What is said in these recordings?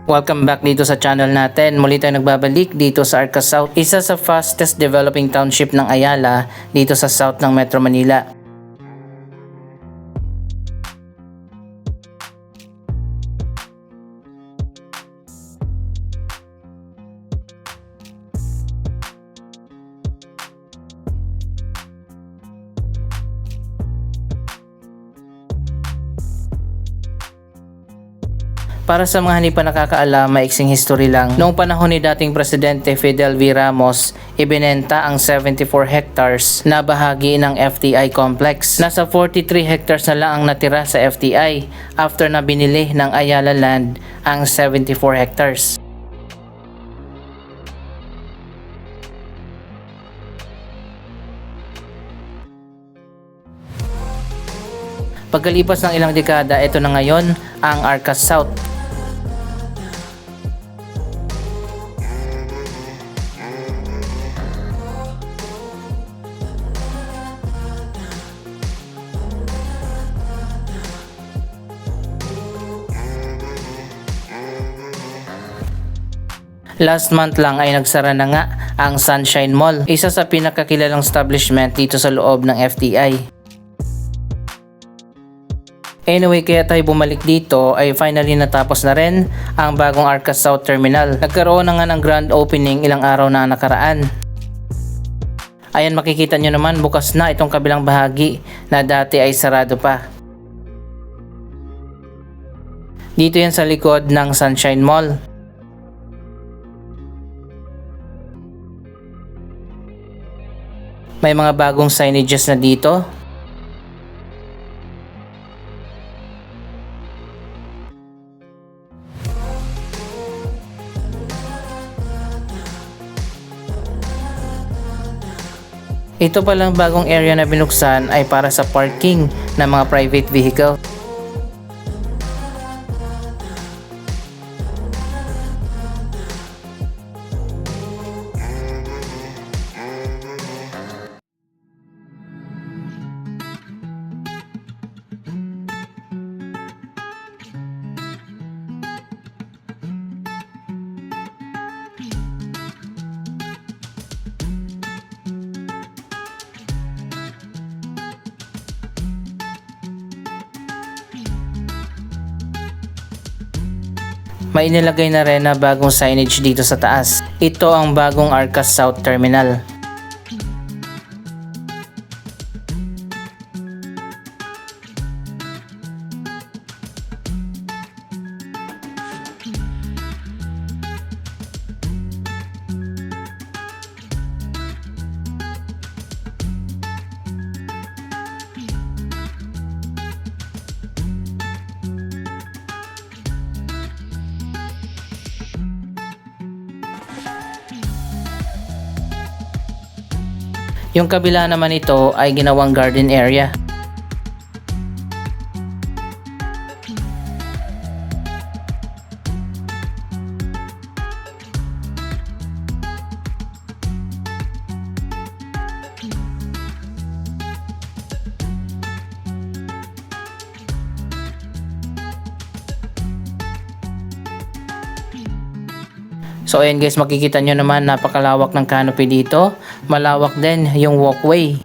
Welcome back dito sa channel natin. Muli tayo nagbabalik dito sa Arca South, isa sa fastest developing township ng Ayala dito sa south ng Metro Manila. Para sa mga hindi pa nakakaalam, maiksing history lang. Noong panahon ni dating Presidente Fidel V. Ramos, ibinenta ang 74 hectares na bahagi ng FTI complex. Nasa 43 hectares na lang ang natira sa FTI after na binili ng Ayala Land ang 74 hectares. Pagkalipas ng ilang dekada, ito na ngayon ang Arca South. Last month lang ay nagsara na nga ang Sunshine Mall, isa sa pinakakilalang establishment dito sa loob ng FTI. Anyway, kaya tayo bumalik dito ay finally natapos na rin ang bagong Arca South Terminal. Nagkaroon na nga ng grand opening ilang araw na nakaraan. Ayan, makikita nyo naman bukas na itong kabilang bahagi na dati ay sarado pa. Dito yan sa likod ng Sunshine Mall. May mga bagong signages na dito. Ito palang bagong area na binuksan ay para sa parking ng mga private vehicle. May inilagay na rin na bagong signage dito sa taas. Ito ang bagong Arca South Terminal. Yung kabila naman ito ay ginawang garden area. So ayan guys, makikita nyo naman napakalawak ng canopy dito. Malawak din yung walkway.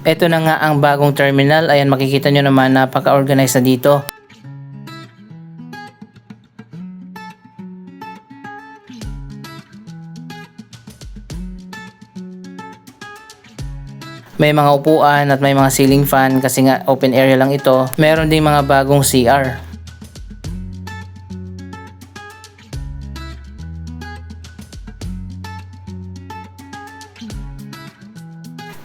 Ito na nga ang bagong terminal. Ayan, makikita nyo naman napaka-organized na dito. May mga upuan at may mga ceiling fan kasi nga open area lang ito. Meron ding mga bagong CR.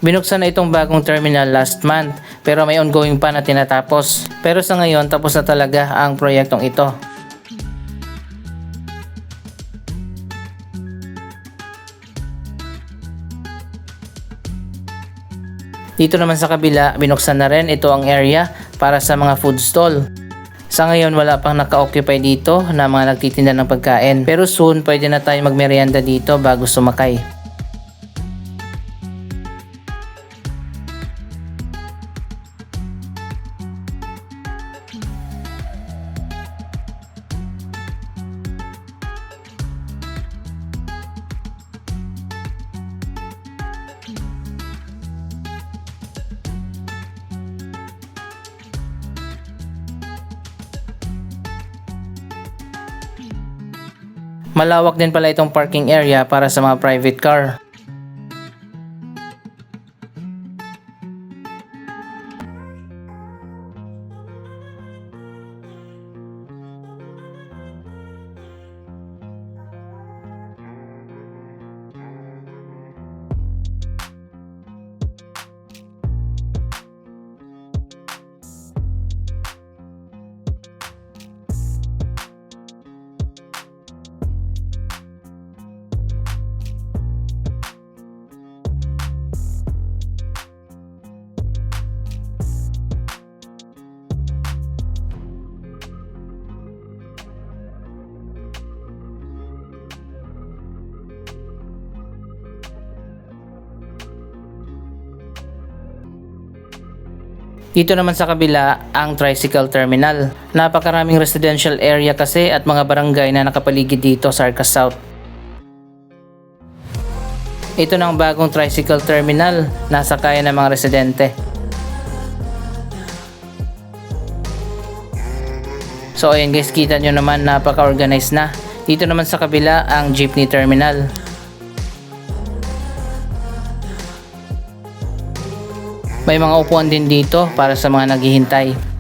Binuksan na itong bagong terminal last month pero may ongoing pa na tinatapos. Pero sa ngayon tapos na talaga ang proyektong ito. Dito naman sa kabila, binuksan na rin ito ang area para sa mga food stall. Sa ngayon wala pang naka-occupy dito na mga nagtitinda ng pagkain. Pero soon pwede na tayo magmerienda dito bago sumakay. Malawak din pala itong parking area para sa mga private car. Dito naman sa kabila ang tricycle terminal. Napakaraming residential area kasi at mga barangay na nakapaligid dito sa Arca South. Ito na ang bagong tricycle terminal na sakayan ng mga residente. So ayan guys, kita nyo naman napaka-organized na. Dito naman sa kabila ang jeepney terminal. May mga upuan din dito para sa mga naghihintay.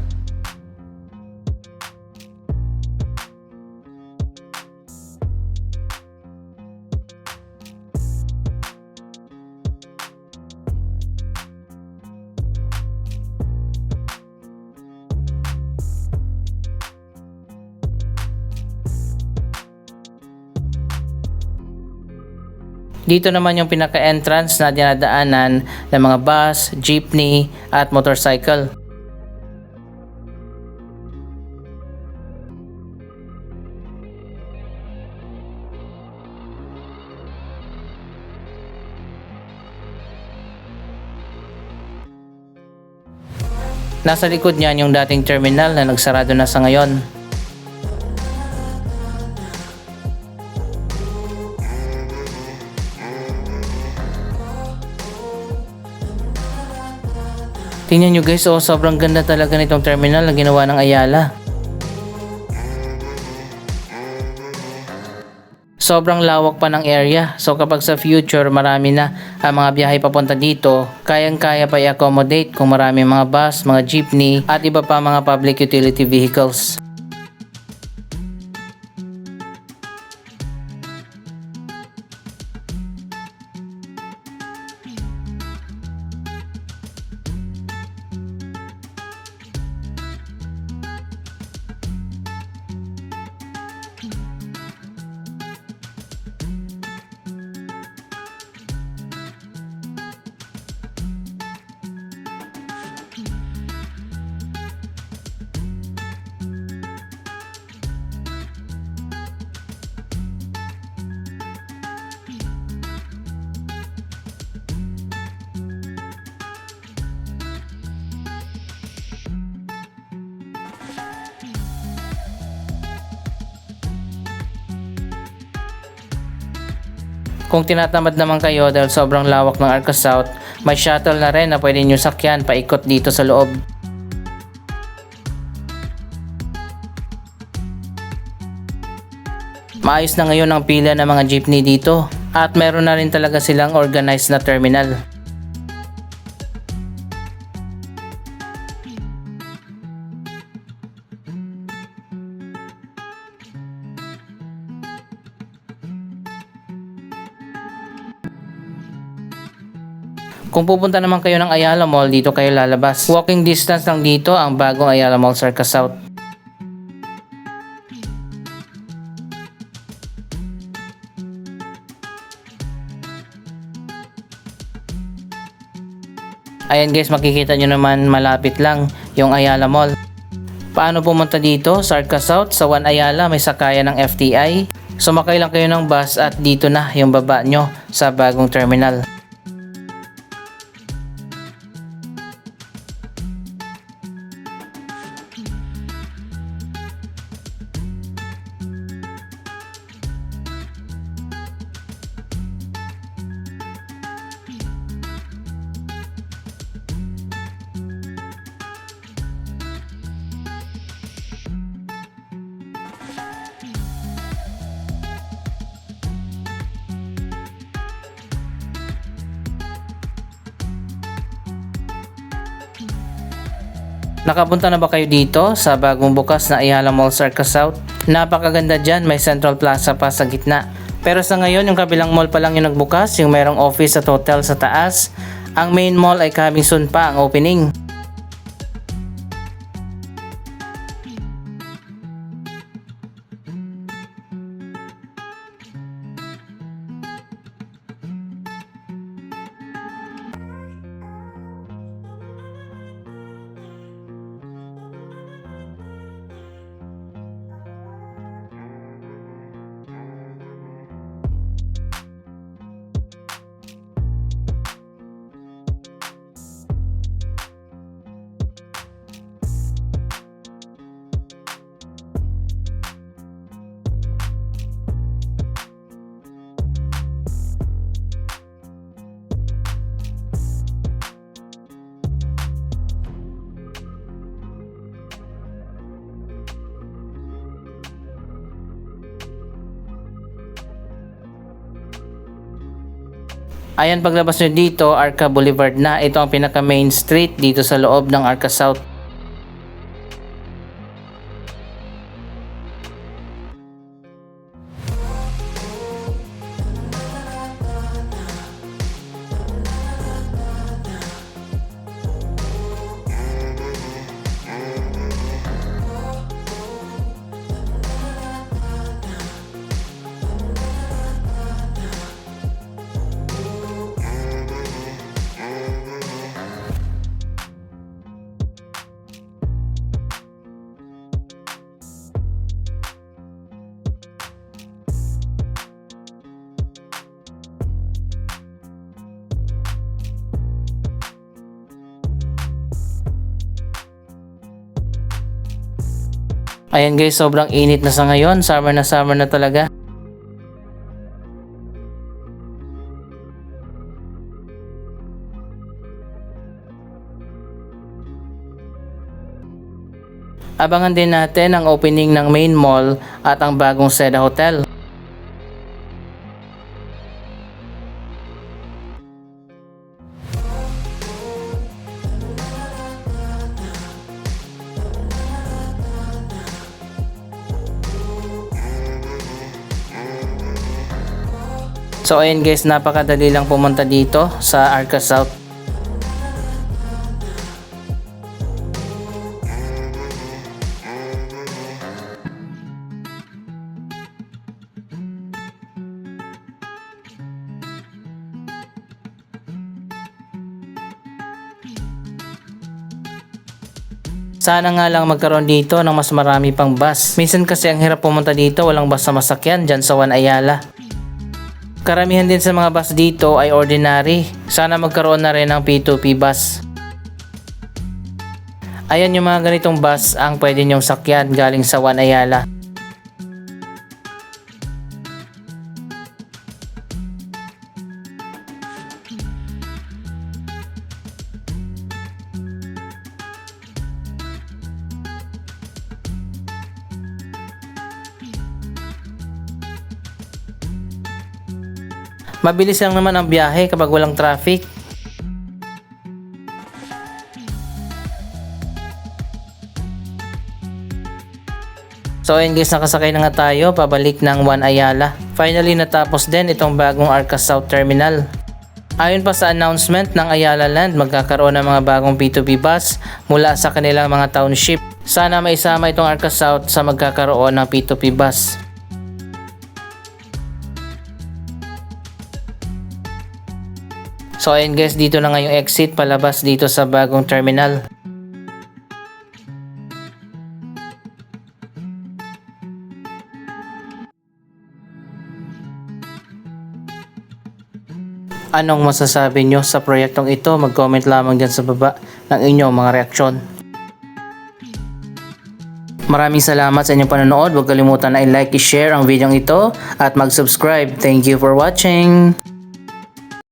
Dito naman yung pinaka-entrance na dinadaanan ng mga bus, jeepney at motorcycle. Nasa likod niyan yung dating terminal na nagsarado na sa ngayon. Tingnan nyo guys, sobrang ganda talaga nitong terminal na ginawa ng Ayala. Sobrang lawak pa ng area, so kapag sa future marami na ang mga biyahe papunta dito, kayang-kaya pa i-accommodate kung marami mga bus, mga jeepney at iba pa mga public utility vehicles. Kung tinatamad naman kayo dahil sobrang lawak ng Arca South, may shuttle na rin na pwede nyo sakyan paikot dito sa loob. Maayos na ngayon ang pila ng mga jeepney dito at meron na rin talaga silang organized na terminal. Kung pupunta naman kayo ng Ayala Mall, dito kayo lalabas. Walking distance lang dito ang bagong Ayala Mall sa Arca South. Ayan guys, makikita nyo naman malapit lang yung Ayala Mall. Paano pumunta dito sa Arca South? Sa One Ayala may sakayan ng FTI. Sumakay lang kayo ng bus at dito na yung baba nyo sa bagong terminal. Nakapunta na ba kayo dito sa bagong bukas na Ayala Mall sa Arca South? Napakaganda dyan, may Central Plaza pa sa gitna. Pero sa ngayon, yung kabilang mall pa lang yung nagbukas, yung mayroong office at hotel sa taas. Ang main mall ay coming soon pa ang opening. Ayan, paglabas nyo dito, Arca Boulevard na. Ito ang pinaka main street dito sa loob ng Arca South. Ayan guys, sobrang init na sa ngayon. Summer na talaga. Abangan din natin ang opening ng main mall at ang bagong Seda Hotel. So ayun guys, napakadali lang pumunta dito sa Arca South. Sana nga lang magkaroon dito ng mas marami pang bus. Minsan kasi ang hirap pumunta dito, walang bus na masakyan dyan sa One Ayala. Karamihan din sa mga bus dito ay ordinary. Sana magkaroon na rin ng P2P bus. Ayan yung mga ganitong bus ang pwede nyong sakyan galing sa One Ayala. Mabilis lang naman ang biyahe kapag walang traffic. So ayun guys, nakasakay na nga tayo pabalik ng One Ayala. Finally natapos din itong bagong Arca South Terminal. Ayon pa sa announcement ng Ayala Land, magkakaroon ng mga bagong P2P bus mula sa kanilang mga township. Sana maisama itong Arca South sa magkakaroon ng P2P bus. So ayun guys, dito na nga yung exit palabas dito sa bagong terminal. Anong masasabi nyo sa proyektong ito? Mag-comment lamang dyan sa baba ng inyong mga reaksyon. Maraming salamat sa inyong panonood. Huwag kalimutan na i-like, i-share ang video ito at mag-subscribe. Thank you for watching!